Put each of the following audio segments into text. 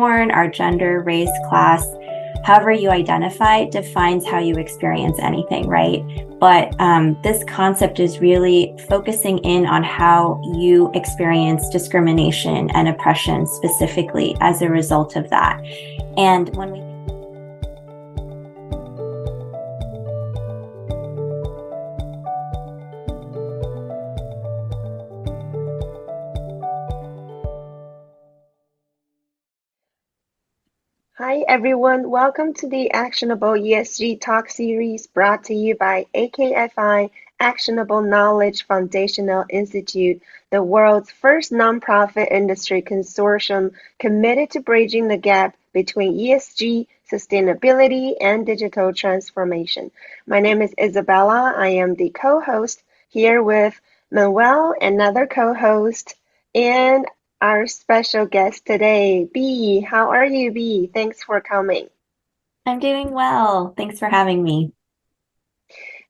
born, our gender, race, class, however you identify defines how you experience anything, right? But this concept is really focusing in on how you experience discrimination and oppression specifically as a result of that. And when we Hi everyone, welcome to the Actionable ESG Talk series brought to you by AKFI Actionable Knowledge Foundational Institute, the world's first nonprofit industry consortium committed to bridging the gap between ESG, sustainability, and digital transformation. My name is Isabella. I am the co-host here with Manuel, another co-host, and our special guest today, B. How are you, B? Thanks for coming. I'm doing well. Thanks for having me.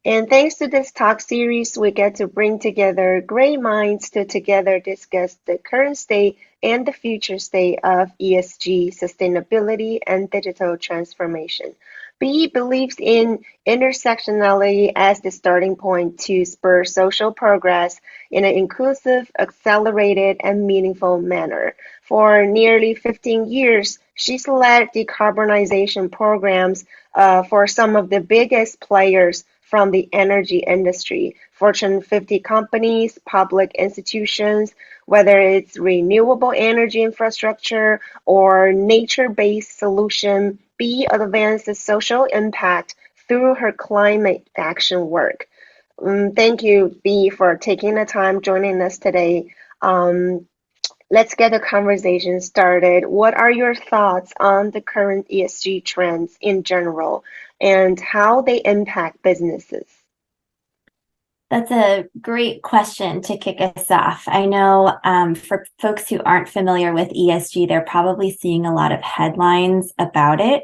And thanks to this talk series, we get to bring together great minds to together discuss the current state and the future state of ESG, sustainability, and digital transformation. B believes in intersectionality as the starting point to spur social progress in an inclusive, accelerated, and meaningful manner. For nearly 15 years, she's led decarbonization programs for some of the biggest players from the energy industry, Fortune 50 companies, public institutions, whether it's renewable energy infrastructure or nature-based solution. B advances social impact through her climate action work. Thank you, B, for taking the time joining us today. Let's get the conversation started. What are your thoughts on the current ESG trends in general and how they impact businesses? That's a great question to kick us off. I know for folks who aren't familiar with ESG, they're probably seeing a lot of headlines about it.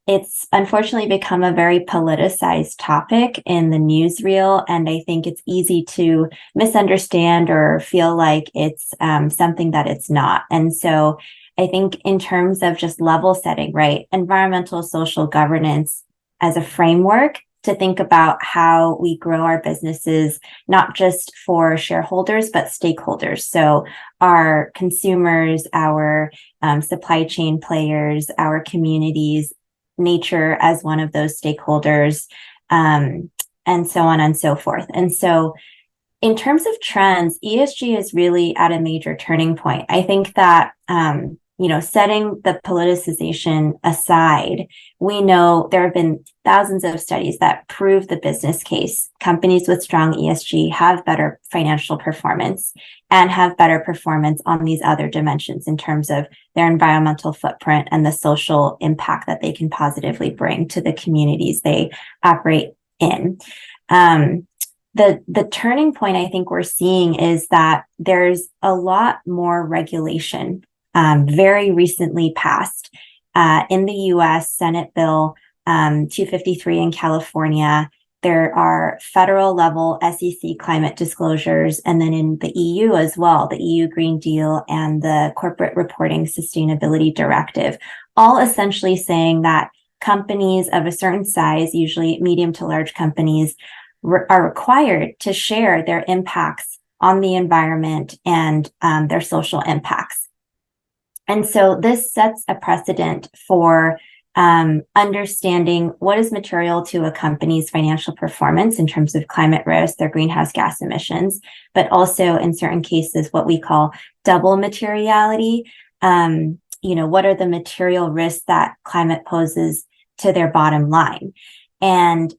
It's unfortunately become a very politicized topic in the newsreel, and I think it's easy to misunderstand or feel like it's something that it's not. And so I think in terms of just level setting, right, environmental social governance as a framework to think about how we grow our businesses, not just for shareholders, but stakeholders. So our consumers, our supply chain players, our communities, nature as one of those stakeholders, and so on and so forth. And so in terms of trends, ESG is really at a major turning point. I think that, setting the politicization aside, we know there have been thousands of studies that prove the business case. Companies with strong ESG have better financial performance and have better performance on these other dimensions in terms of their environmental footprint and the social impact that they can positively bring to the communities they operate in. The turning point I think we're seeing is that there's a lot more regulation very recently passed in the US Senate Bill 253 in California. There are federal level SEC climate disclosures, and then in the EU as well, the EU Green Deal and the Corporate Reporting Sustainability Directive, all essentially saying that companies of a certain size, usually medium to large companies, are required to share their impacts on the environment and their social impacts. And so this sets a precedent for understanding what is material to a company's financial performance in terms of climate risk, their greenhouse gas emissions, but also in certain cases, what we call double materiality. What are the material risks that climate poses to their bottom line? And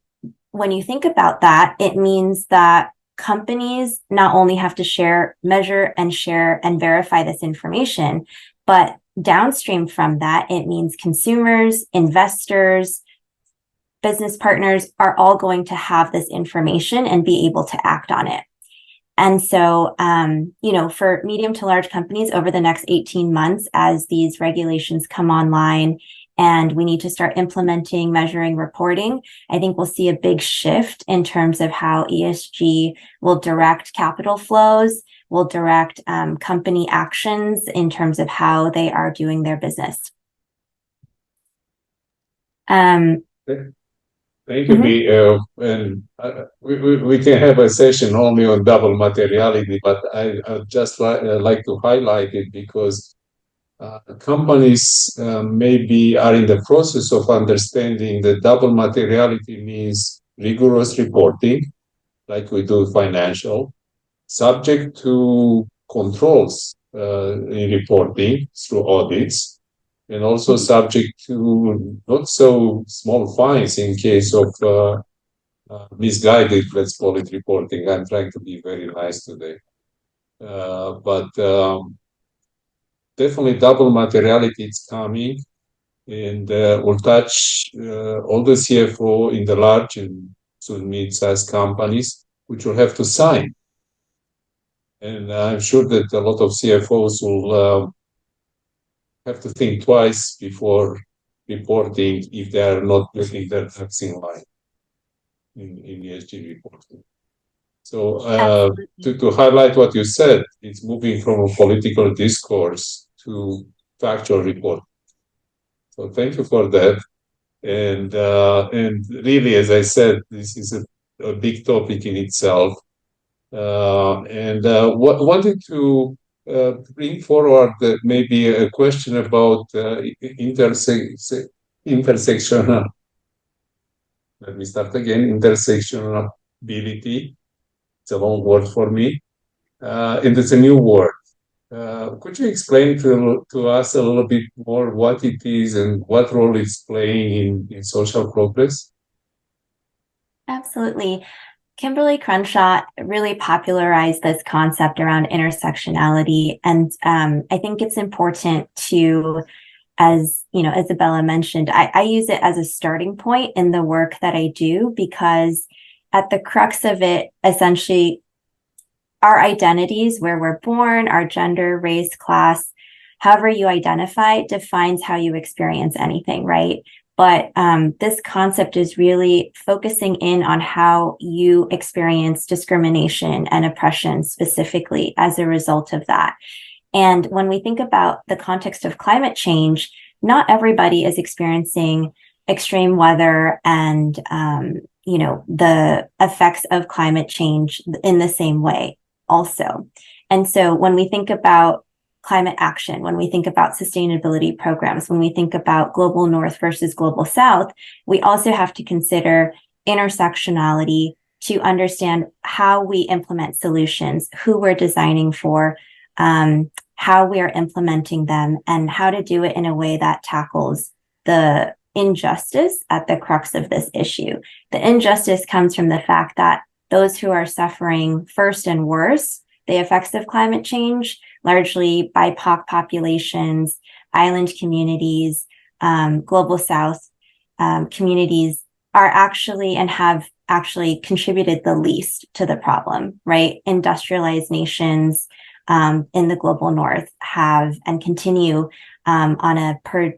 when you think about that, it means that companies not only have to measure and share and verify this information, but downstream from that, it means consumers, investors, business partners are all going to have this information and be able to act on it. And so, for medium to large companies over the next 18 months, as these regulations come online and we need to start implementing, measuring, reporting, I think we'll see a big shift in terms of how ESG will direct capital flows, will direct company actions in terms of how they are doing their business. Thank you, B. And we can have a session only on double materiality, but I'd just like to highlight it because companies maybe are in the process of understanding that double materiality means rigorous reporting, like we do financial, subject to controls in reporting through audits, and also subject to not so small fines in case of misguided, let's call it, reporting. I'm trying to be very nice today. But definitely double materiality is coming, and will touch all the CFO in the large and soon mid-sized companies, which will have to sign. And I'm sure that a lot of CFOs will have to think twice before reporting if they are not putting their ducks in line in ESG reporting. So to highlight what you said, it's moving from a political discourse to factual report. So thank you for that. And really, as I said, this is a big topic in itself. Wanted to bring forward maybe a question about intersectional. Let me start again. Intersectionality. It's a long word for me, and it's a new word. Could you explain to us a little bit more what it is and what role it's playing in social progress? Absolutely. Kimberly Crenshaw really popularized this concept around intersectionality. And I think it's important to, as you know, Isabella mentioned, I use it as a starting point in the work that I do, because at the crux of it, essentially, our identities, where we're born, our gender, race, class, however you identify, defines how you experience anything, right? But this concept is really focusing in on how you experience discrimination and oppression specifically as a result of that. And when we think about the context of climate change, not everybody is experiencing extreme weather and the effects of climate change in the same way also. And so when we think about climate action, when we think about sustainability programs, when we think about global north versus global south, we also have to consider intersectionality to understand how we implement solutions, who we're designing for, how we are implementing them, and how to do it in a way that tackles the injustice at the crux of this issue. The injustice comes from the fact that those who are suffering first and worst the effects of climate change, largely BIPOC populations, island communities, global south communities, are actually and have actually contributed the least to the problem, right? Industrialized nations in the global north have and continue on a per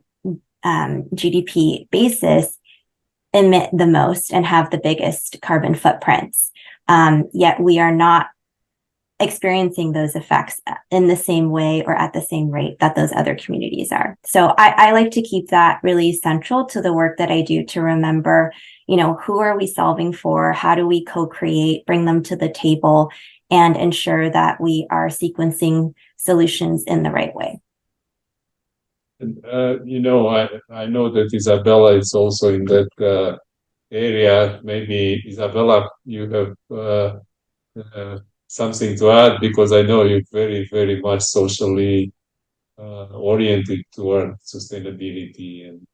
GDP basis emit the most and have the biggest carbon footprints. Yet we are not experiencing those effects in the same way or at the same rate that those other communities are. So I like to keep that really central to the work that I do, to remember, who are we solving for? How do we co-create, bring them to the table, and ensure that we are sequencing solutions in the right way? I know that Isabella is also in that area. Maybe Isabella, you have something to add, because I know you're very, very much socially oriented toward sustainability and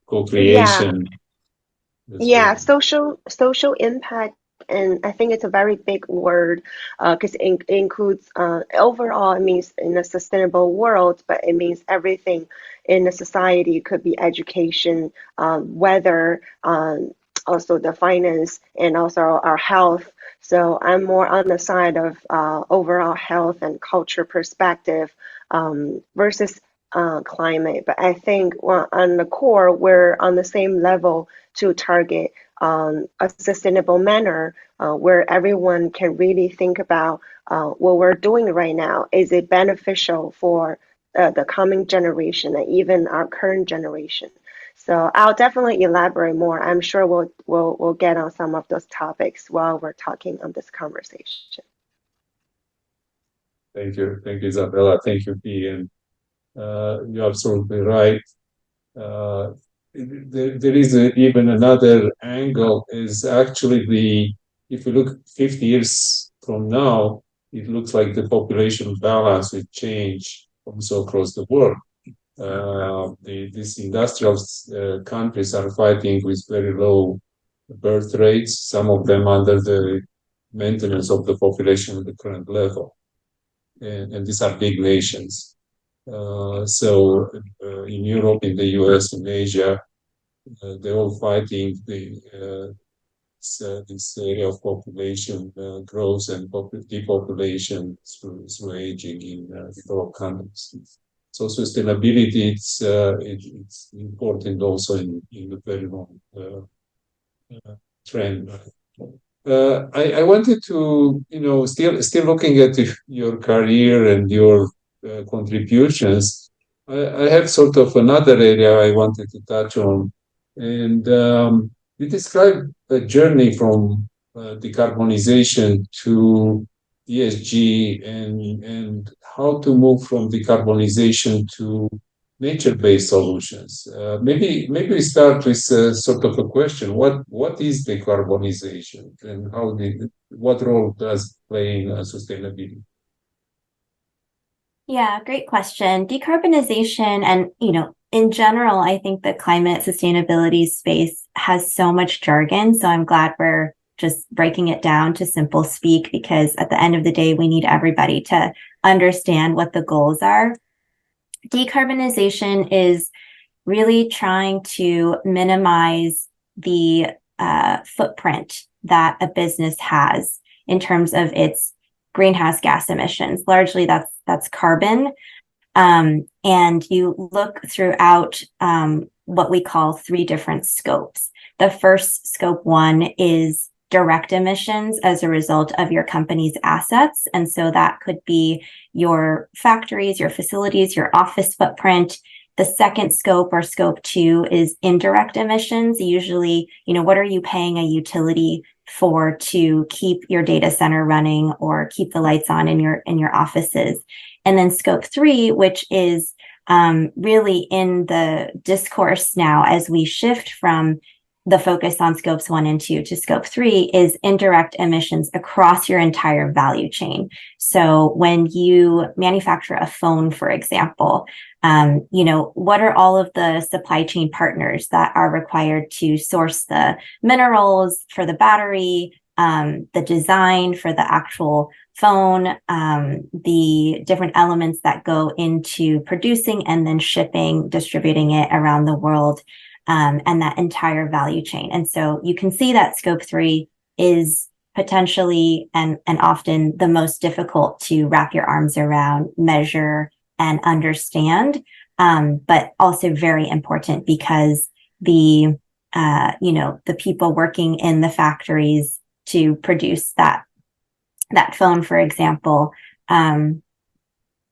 co-creation. Yeah, social impact, and I think it's a very big word because it includes overall, it means in a sustainable world, but it means everything in a society. It could be education, weather, also the finance, and also our health. So I'm more on the side of overall health and culture perspective versus climate. But I think on the core, we're on the same level to target a sustainable manner where everyone can really think about what we're doing right now. Is it beneficial for the coming generation and even our current generation. So I'll definitely elaborate more. I'm sure we'll get on some of those topics while we're talking on this conversation. Thank you, Isabella. Thank you, P. And you're absolutely right. There is even another angle. Is actually if you look 50 years from now, it looks like the population balance will change also across the world. These industrial countries are fighting with very low birth rates, some of them under the maintenance of the population at the current level. And these are big nations. So in Europe, in the US, in Asia, they're all fighting this area of population growth and depopulation through aging in developed countries. So sustainability, it's important also in the very long trend. I wanted to, still looking at your career and your contributions. I have sort of another area I wanted to touch on, and you described a journey from decarbonization to ESG and how to move from decarbonization to nature-based solutions. Maybe we start with sort of a question: what is decarbonization, and what role does it play in sustainability? Yeah, great question. Decarbonization and, in general, I think the climate sustainability space has so much jargon. So I'm glad we're just breaking it down to simple speak, because at the end of the day, we need everybody to understand what the goals are. Decarbonization is really trying to minimize the footprint that a business has in terms of its greenhouse gas emissions. Largely, that's carbon. And you look throughout what we call 3 different scopes. The first scope 1 is direct emissions as a result of your company's assets. And so that could be your factories, your facilities, your office footprint. The second scope, or scope 2, is indirect emissions. Usually, what are you paying a utility for to keep your data center running or keep the lights on in your offices? And then scope 3, which is really in the discourse now as we shift from the focus on scopes 1 and 2 to scope 3, is indirect emissions across your entire value chain. So when you manufacture a phone, for example, what are all of the supply chain partners that are required to source the minerals for the battery, the design for the actual phone, the different elements that go into producing and then shipping, distributing it around the world, and that entire value chain. And so you can see that scope 3 is potentially and often the most difficult to wrap your arms around, measure, and understand, but also very important because the people working in the factories to produce that phone, for example,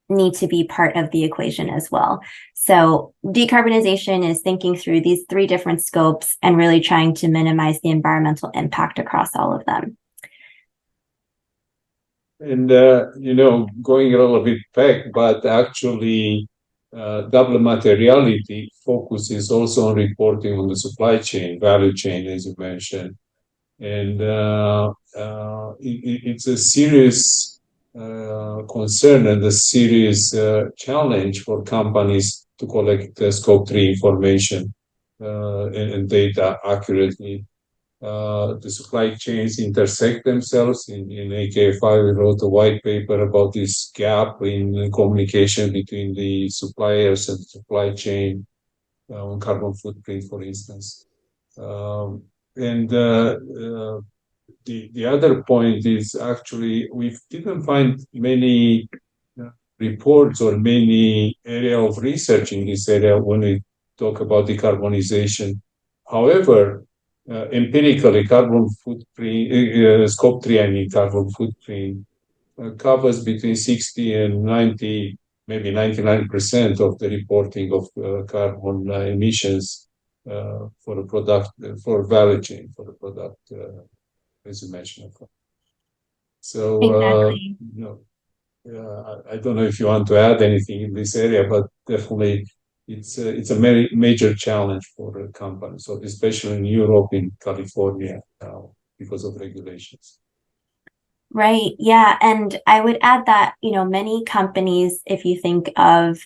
need to be part of the equation as well. So decarbonization is thinking through these 3 different scopes and really trying to minimize the environmental impact across all of them. And, going a little bit back, but actually double materiality focuses also on reporting on the supply chain, value chain, as you mentioned. And it's a serious concern and a serious challenge for companies to collect scope 3 information and data accurately. The supply chains intersect themselves. In AKFI, we wrote a white paper about this gap in communication between the suppliers and the supply chain on carbon footprint, for instance. And the other point is actually we didn't find many reports or many area of research in this area when we talk about decarbonization. However, empirically, carbon footprint, scope 3, carbon footprint covers between 60 and 90 maybe 99% of the reporting of carbon emissions for a product, for value chain, for the product, as you mentioned. So, Exactly. I don't know if you want to add anything in this area, but definitely it's a very major challenge for a company. So especially in Europe, in California now, because of regulations. Right. Yeah. And I would add that, many companies, if you think of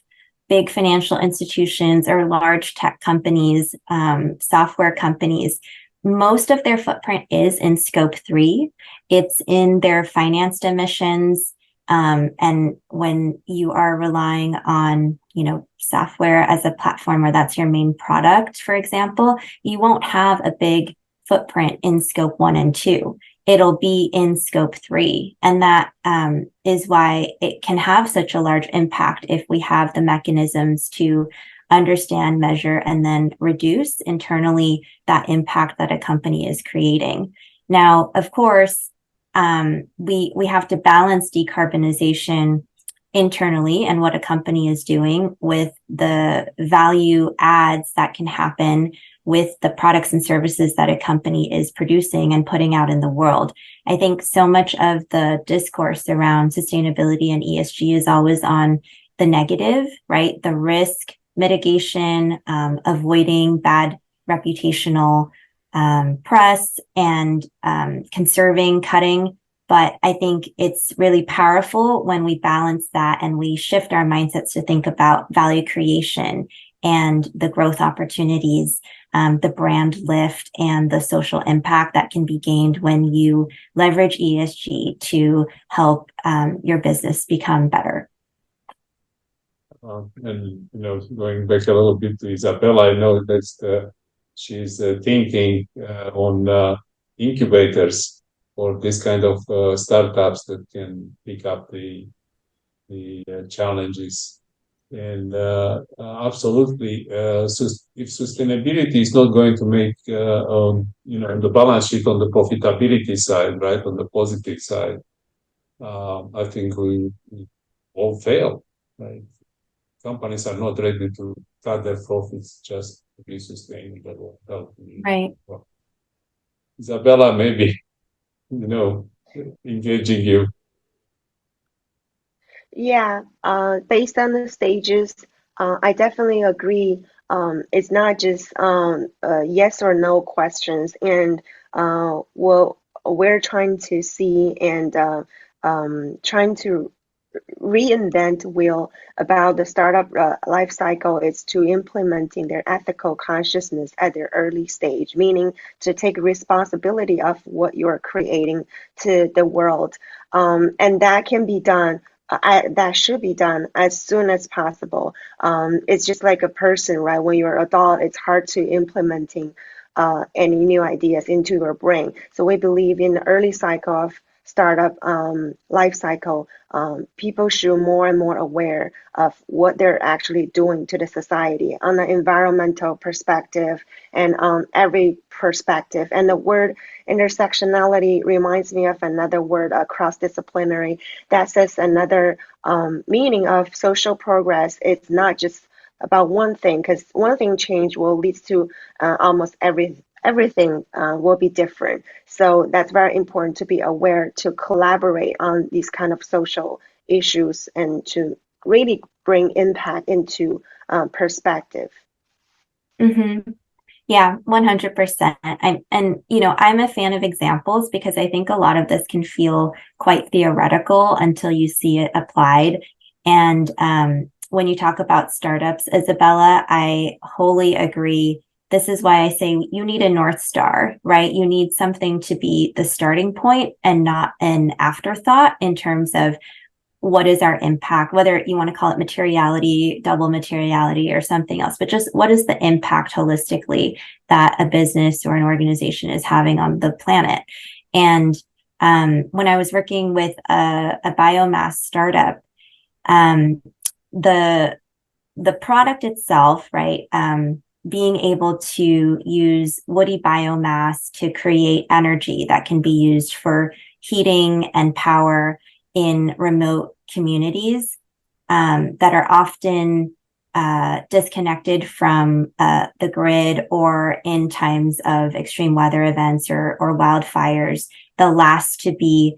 big financial institutions or large tech companies, software companies, most of their footprint is in scope 3. It's in their financed emissions. And when you are relying on, software as a platform, or that's your main product, for example, you won't have a big footprint in scope 1 and 2. It'll be in scope 3. And that is why it can have such a large impact if we have the mechanisms to understand, measure, and then reduce internally that impact that a company is creating. Now, of course, we have to balance decarbonization internally and what a company is doing with the value adds that can happen with the products and services that a company is producing and putting out in the world. I think so much of the discourse around sustainability and ESG is always on the negative, right? The risk mitigation, avoiding bad reputational press, and conserving, cutting. But I think it's really powerful when we balance that and we shift our mindsets to think about value creation and the growth opportunities, the brand lift, and the social impact that can be gained when you leverage ESG to help your business become better. And going back a little bit to Isabella, I know that she's thinking on incubators for this kind of startups that can pick up the challenges. And absolutely, if sustainability is not going to make the balance sheet on the profitability side, right, on the positive side, I think we all fail. Right? Companies are not ready to cut their profits just to be sustainable. Right. Well, Isabella, maybe engaging you. Yeah, based on the stages, I definitely agree. It's not just yes or no questions, and we're trying to see and trying to reinvent wheel about the startup life cycle is to implementing their ethical consciousness at their early stage, meaning to take responsibility of what you're creating to the world, and that can be done. That should be done as soon as possible. It's just like a person, right? When you're an adult, it's hard to implementing any new ideas into your brain. So we believe in the early cycle of startup life cycle, people should more and more aware of what they're actually doing to the society on the environmental perspective and on every perspective. And the word intersectionality reminds me of another word, cross-disciplinary, that says another meaning of social progress. It's not just about one thing, because one thing change will lead to almost everything will be different. So that's very important to be aware, to collaborate on these kind of social issues and to really bring impact into perspective. Mm-hmm. Yeah, 100%. I'm a fan of examples because I think a lot of this can feel quite theoretical until you see it applied. And when you talk about startups, Isabella, I wholly agree. This is why I say you need a North Star, right? You need something to be the starting point and not an afterthought in terms of what is our impact, whether you want to call it materiality, double materiality, or something else, but just what is the impact holistically that a business or an organization is having on the planet. And when I was working with a biomass startup, the product itself, right, being able to use woody biomass to create energy that can be used for heating and power in remote communities that are often disconnected from the grid, or in times of extreme weather events or wildfires, the last to be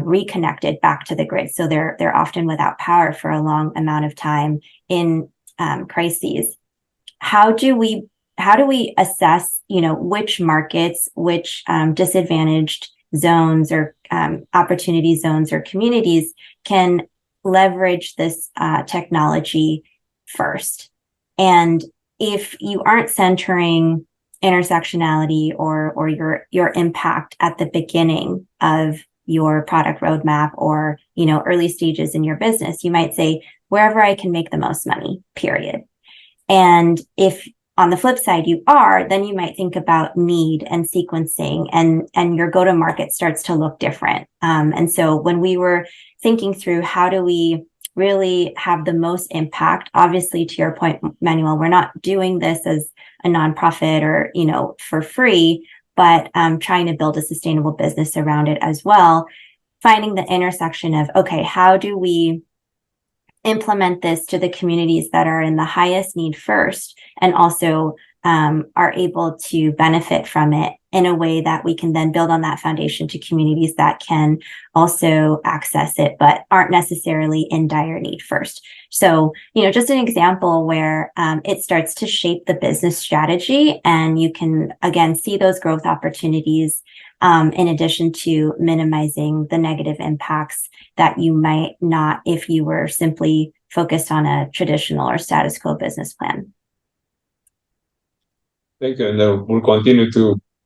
reconnected back to the grid. So they're often without power for a long amount of time in crises. How do we assess, which markets, which disadvantaged zones or opportunity zones or communities can leverage this technology first? And if you aren't centering intersectionality or your impact at the beginning of your product roadmap, or early stages in your business, you might say, wherever I can make the most money, period. And if on the flip side you are, then you might think about need and sequencing, and your go-to-market starts to look different. And so when we were thinking through how do we really have the most impact, obviously, to your point, Manuel, we're not doing this as a nonprofit or for free, but trying to build a sustainable business around it as well. Finding the intersection of, okay, how do we implement this to the communities that are in the highest need first, and also are able to benefit from it in a way that we can then build on that foundation to communities that can also access it, but aren't necessarily in dire need first. So, just an example where it starts to shape the business strategy, and you can, again, see those growth opportunities in addition to minimizing the negative impacts that you might not if you were simply focused on a traditional or status quo business plan. Thank you. And we'll continue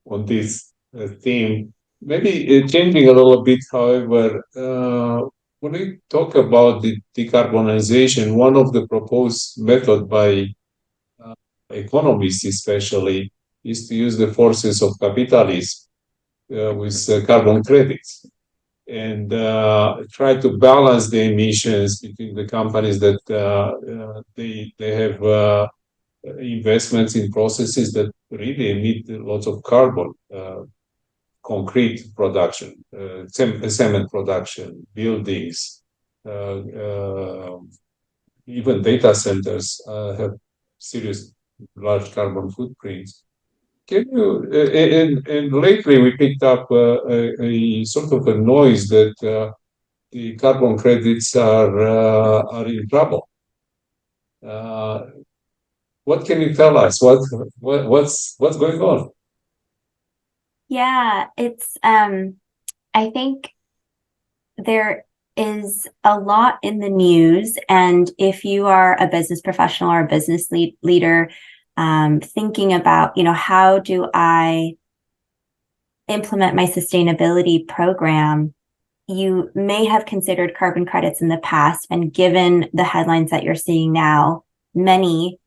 on this theme. Maybe changing a little bit, however, when we talk about the decarbonization, one of the proposed method by economists especially is to use the forces of capitalism with carbon credits, and try to balance the emissions between the companies that they have investments in processes that really emit lots of carbon, concrete production, cement production, buildings, even data centers have serious large carbon footprints. Can you, and lately we picked up a sort of a noise that the carbon credits are in trouble. What can you tell us? What's going on? Yeah, it's I think there is a lot in the news, and if you are a business professional or a business leader thinking about, how do I implement my sustainability program, you may have considered carbon credits in the past, and given the headlines that you're seeing now, many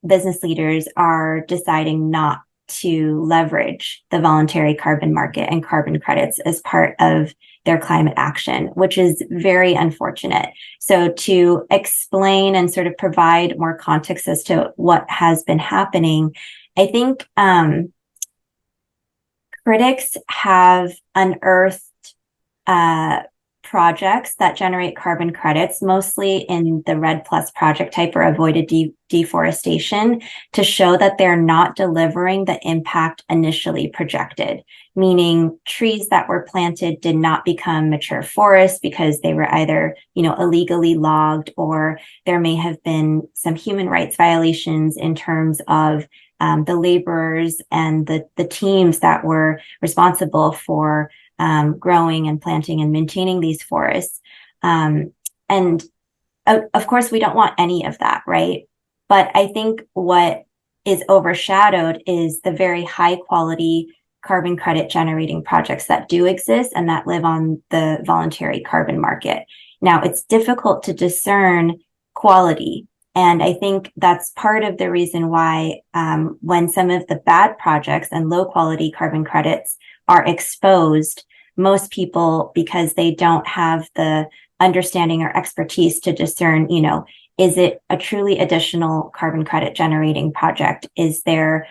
business leaders are deciding not to leverage the voluntary carbon market and carbon credits as part of their climate action, which is very unfortunate. So to explain and sort of provide more context as to what has been happening, I think critics have unearthed projects that generate carbon credits, mostly in the REDD+ project type or avoided deforestation, to show that they're not delivering the impact initially projected, meaning trees that were planted did not become mature forests because they were either, illegally logged, or there may have been some human rights violations in terms of the laborers and the teams that were responsible for growing and planting and maintaining these forests. And of course, we don't want any of that, right? But I think what is overshadowed is the very high quality carbon credit generating projects that do exist and that live on the voluntary carbon market. Now, it's difficult to discern quality. And I think that's part of the reason why when some of the bad projects and low quality carbon credits are exposed, most people, because they don't have the understanding or expertise to discern, is it a truly additional carbon credit generating project? Is there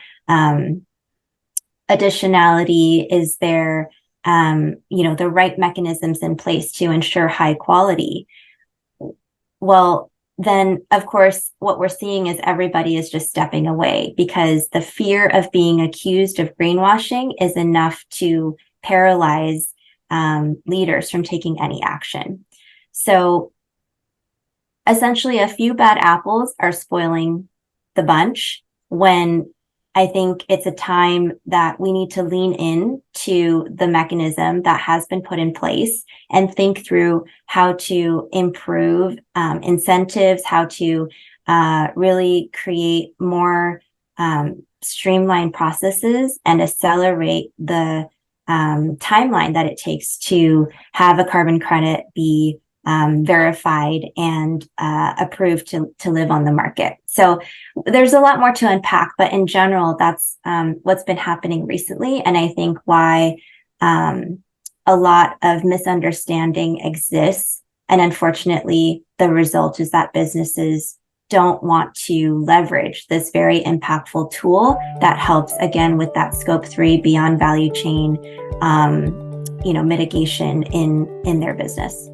additionality? Is there, the right mechanisms in place to ensure high quality? well, then of course, what we're seeing is everybody is just stepping away because the fear of being accused of greenwashing is enough to paralyze leaders from taking any action. So essentially, a few bad apples are spoiling the bunch when I think it's a time that we need to lean in to the mechanism that has been put in place and think through how to improve incentives, how to really create more streamlined processes and accelerate the timeline that it takes to have a carbon credit be verified and approved to live on the market. So there's a lot more to unpack, but in general, that's what's been happening recently. And I think why a lot of misunderstanding exists. And unfortunately, the result is that businesses don't want to leverage this very impactful tool that helps, again, with that scope 3 beyond value chain, mitigation in their business.